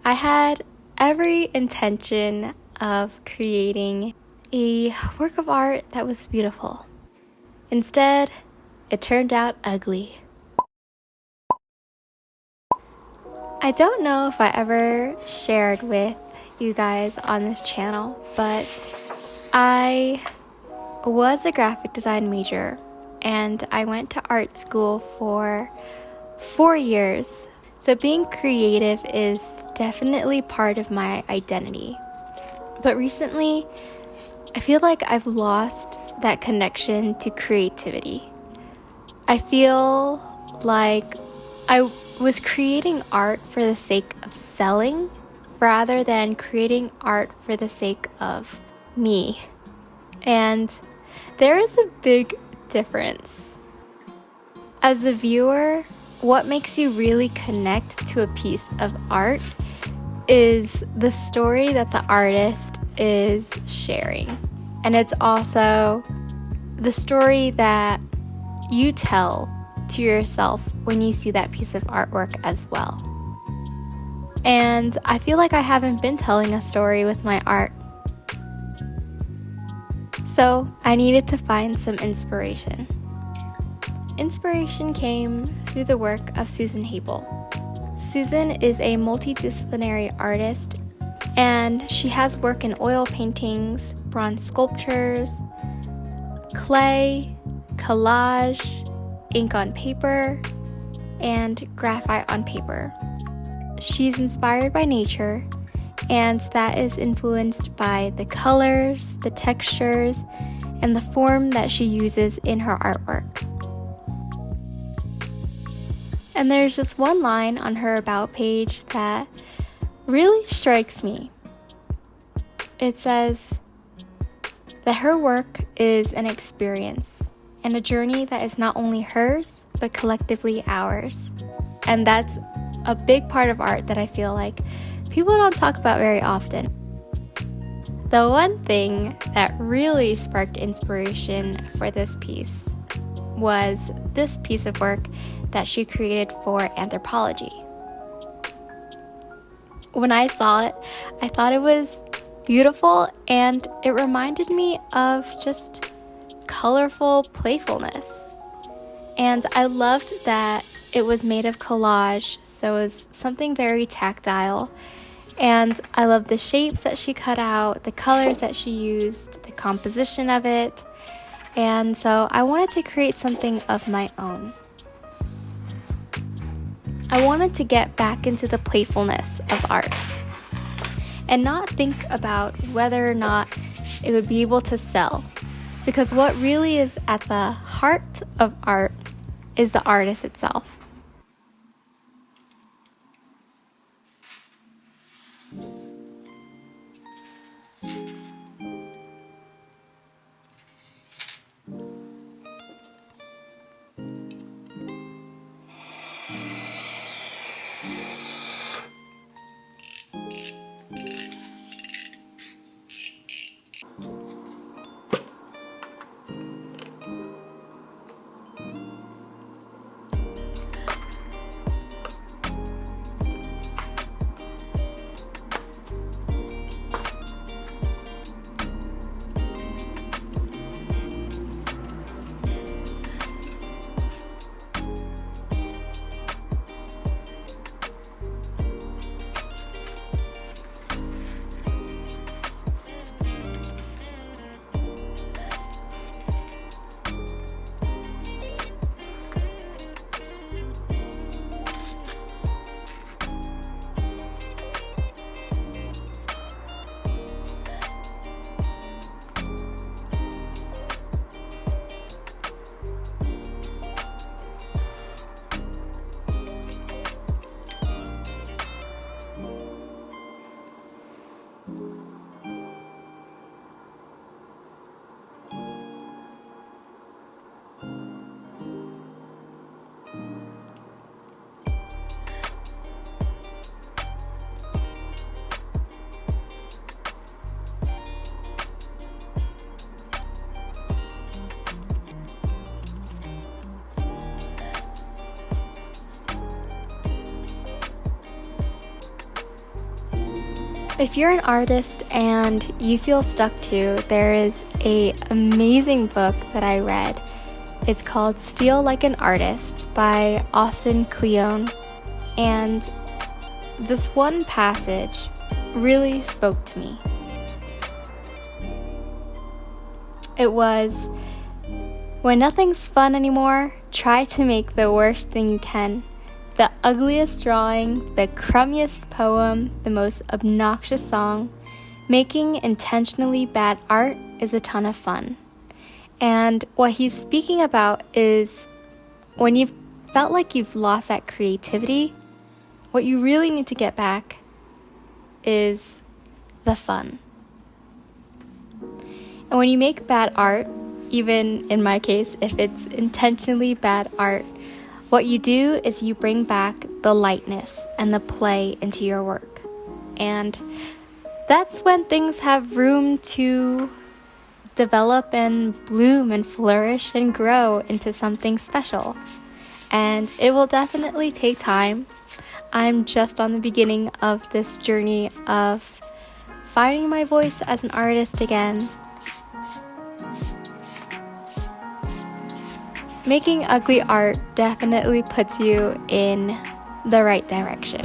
I had every intention of creating a work of art that was beautiful. Instead, it turned out ugly. I don't know if I ever shared with you guys on this channel, but I was a graphic design major and I went to art school for 4 years. So being creative is definitely part of my identity. But recently, I feel like I've lost that connection to creativity. I feel like I was creating art for the sake of selling rather than creating art for the sake of me. And there is a big difference. As a viewer, what makes you really connect to a piece of art is the story that the artist is sharing. And it's also the story that you tell to yourself when you see that piece of artwork as well. And I feel like I haven't been telling a story with my art. So I needed to find some inspiration. Inspiration came through the work of Susan Habel. Susan is a multidisciplinary artist, and she has work in oil paintings, bronze sculptures, clay, collage, ink on paper, and graphite on paper. She's inspired by nature, and that is influenced by the colors, the textures, and the form that she uses in her artwork. And there's this one line on her About page that really strikes me. It says that her work is an experience and a journey that is not only hers, but collectively ours. And that's a big part of art that I feel like people don't talk about very often. The one thing that really sparked inspiration for this piece was this piece of work that she created for Anthropologie. When I saw it, I thought it was beautiful and it reminded me of just colorful playfulness. And I loved that it was made of collage, so it was something very tactile. And I love the shapes that she cut out, the colors that she used, the composition of it. And so I wanted to create something of my own. I wanted to get back into the playfulness of art and not think about whether or not it would be able to sell. Because what really is at the heart of art is the artist itself. If you're an artist and you feel stuck too, there is an amazing book that I read. It's called Steal Like an Artist by Austin Kleon. And this one passage really spoke to me. It was, when nothing's fun anymore, try to make the worst thing you can. The ugliest drawing, the crummiest poem, the most obnoxious song. Making intentionally bad art is a ton of fun. And what he's speaking about is when you've felt like you've lost that creativity, what you really need to get back is the fun. And when you make bad art, even in my case, if it's intentionally bad art, what you do is you bring back the lightness and the play into your work. And that's when things have room to develop and bloom and flourish and grow into something special. And it will definitely take time. I'm just on the beginning of this journey of finding my voice as an artist again. Making ugly art definitely puts you in the right direction.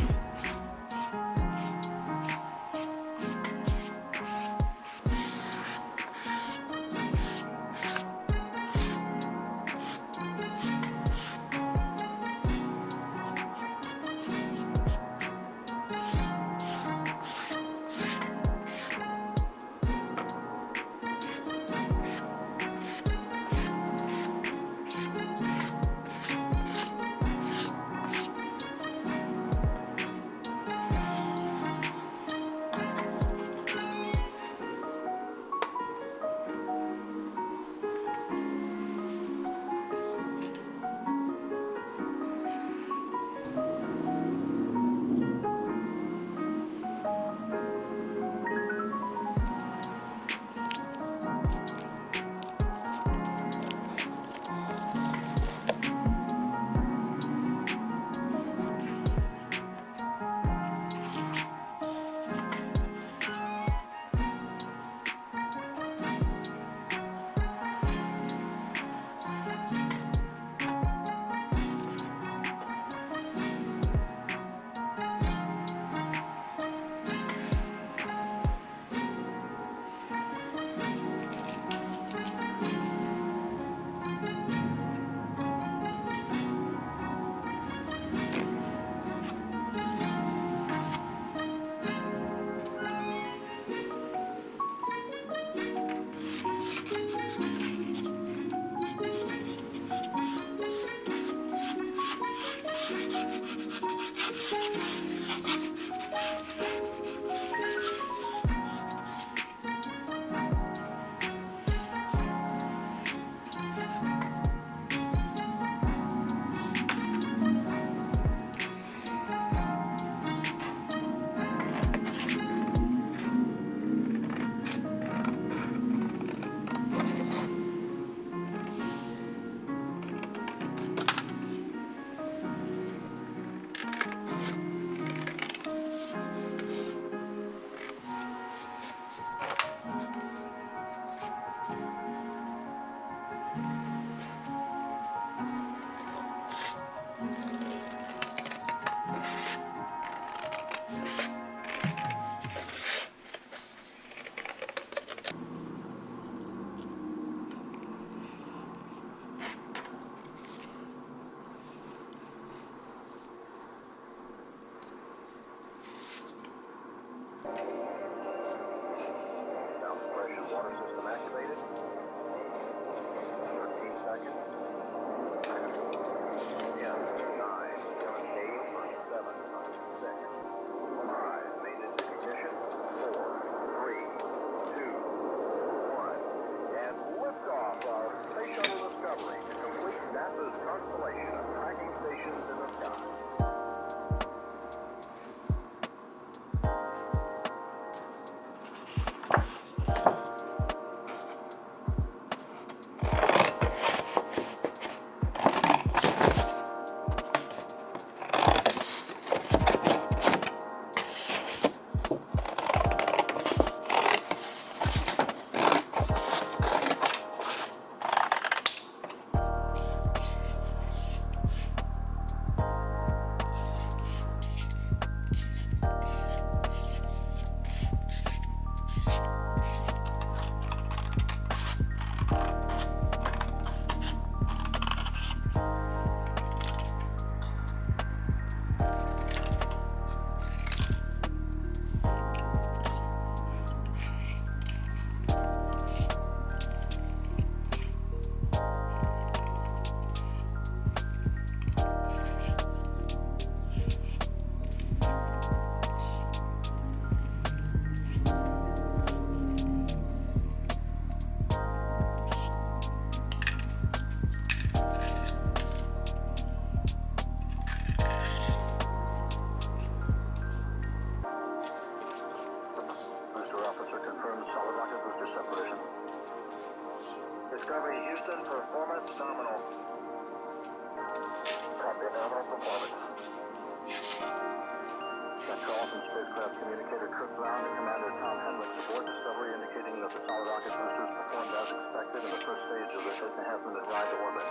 from spacecraft communicator Kirk Brown to Commander Tom Hendricks aboard Discovery, indicating that the solid rocket boosters performed as expected in the first stage of their 8.5-minute ride to orbit.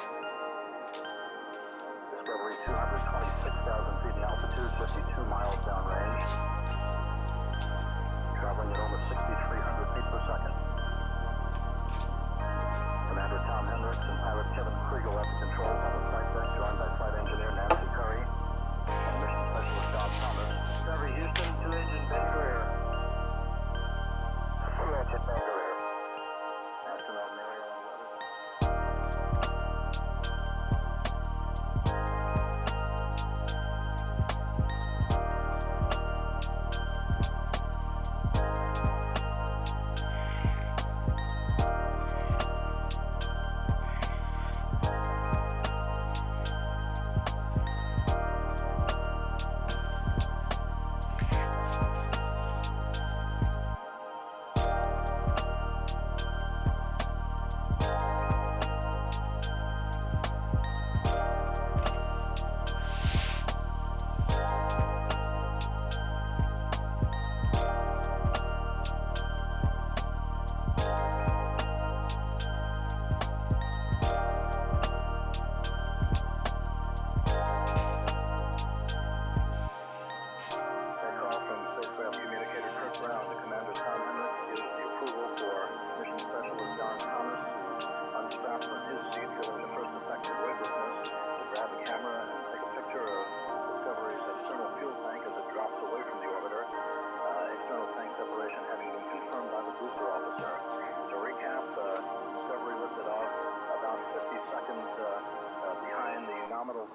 Discovery 226,000 feet in altitude, 52 miles downrange, traveling at almost 6,300 feet per second. Commander Tom Hendricks and pilot Kevin Kriegel at the controls on the flight deck, joined by flight engineer Nancy Curry and mission specialist Don Thomas. Discovery Houston, two-engine bin career. Two-engine bin career. Astronaut Mary Ellen Weatherby.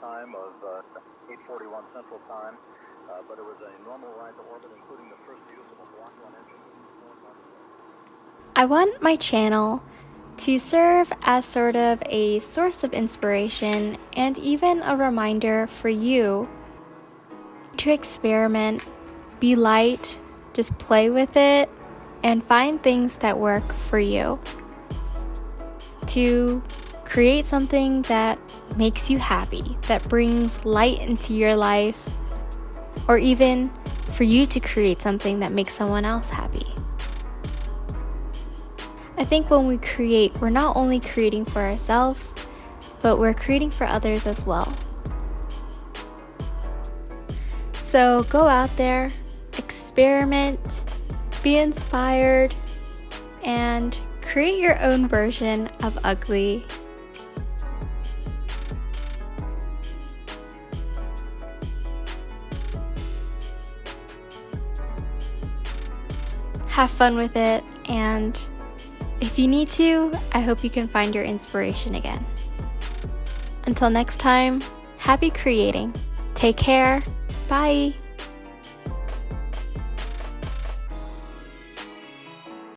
Time of 8:41 Central Time, but it was a normal ride to orbit, including the first use of a Block 1 engine. I want my channel to serve as sort of a source of inspiration and even a reminder for you to experiment, be light, just play with it, and find things that work for you. To create something that makes you happy, that brings light into your life, or even for you to create something that makes someone else happy. I think when we create, we're not only creating for ourselves, but we're creating for others as well. So go out there, experiment, be inspired, and create your own version of ugly. Have fun with it, and if you need to, I hope you can find your inspiration again. Until next time, happy creating. Take care. Bye.